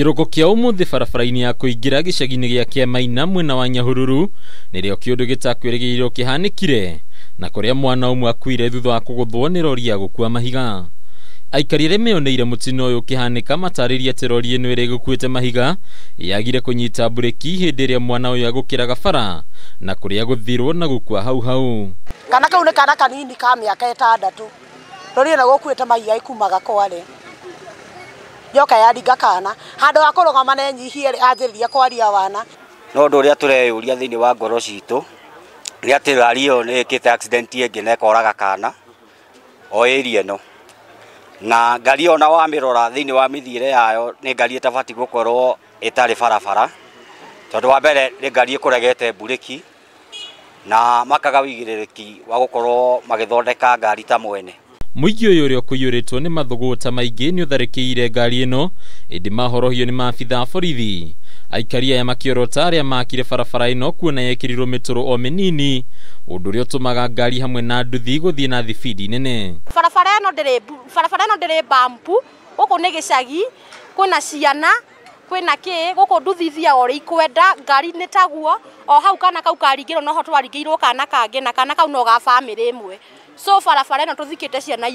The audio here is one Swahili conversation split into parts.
Kiroko kia umuthi barabara-ini ya kuingira gicagi-ini gia Maina mwena wa Nyahururu nirio kiundu gitakwirigiirwo kihanikire na kuria mwana umwe akuire thutha wa kuguthwo ni rori ya gukua mahiga. Aikari aria meyoneire mutino uyu kihanika matariria ati rori ino iri gukuite mahiga yagire kunyita bureki hindi iria mwana uyu agukiraga bara na kuria guthirwo na gukua hau. Kana kau ni kana kanini ka miaka 6 rori ino gukuite mahiga ikumaga kware yoka yadinga kana handu akorogama na nyihie anjiriria kwaria wana no ndu ria tureyuria thiini wa ngoro citu ria ati rari iyo ni ikite accident ingi na ikoraga kana o area no na ngari ona wa mirora thiini wa mithiire yayo ni ngari itabati gukorwo itari barabara tondu wa mbere ni ngari ikuregete bureki na makaga wigiririki wa gukorwo magithondeka ngari ta mwene. Muingi uyu uria kuiyuritwo ni mathugota maingi ni utharikiire ngari ino indi mahorohio ni maabitha borithi. Aikari aya makiorota aria makire barabara ino kuona yekirirwo mituru o minini undu uria utumaga ngari hamwe na nduthi guthie na thibidi nene. Barabara ino ndiri bampu guku ni gicagi kwina ciana kwina ki guku nduthi thia ori ikwenda ngari ni taguo o hau kana kau karingirwo no ho twaringirwo kana kangi na kana kau no ga family imwe. So barabara ino tuthikite ciana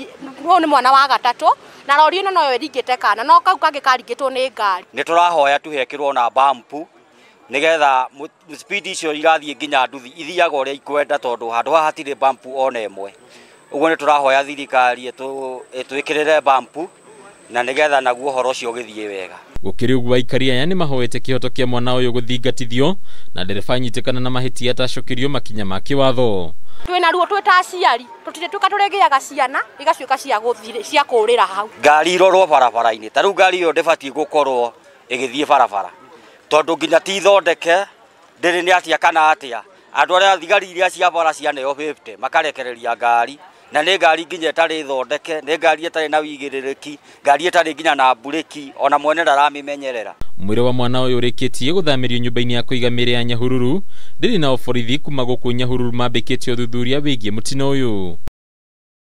ho ni mwana wa gatatu na rori ino no iringite kana no kau kangi karingitwo ni ngari. Ni turahoya tuhekirwo na bampu nigetha speed icio irathie nginya nduthi ithiaga uria ikwenda tondu handu hatire bampu ona imwe. Uguo ni turahoya thirikari etwikirire bampu na nigetha naguo horo cio githie wega. Gukiriro aikari aya ni mahoete kihoto kia mwana uyu guthingatithio na ndereba nyitikana na mahitia atacokirio makinya ma kiwatho. Twina ruo twita aciari tutire tukaturegeaga ciana igacuika cia guthire cia kurira hau. Ngari irorwo barabara-ini taru ngari iyo ndibati gukorwo igithie barabara tondu nginya ti thondeke ndiri ni atia kana atia andu aria thigari iria cia bara cianeo 50 makarekereria ngari na ni ngari nginya itari thondeke ni ngari itari na wigiririki ngari itari nginya na bureki ona mwene ndaramimenyerera. Mwire wa mwana uyu urikitie guthamirio nyumba-ini ya kuiga miri ya Nyahururu ndiri na borithi kuma guku Nyahururu mambikitio thuthuria wigie mutino uyu.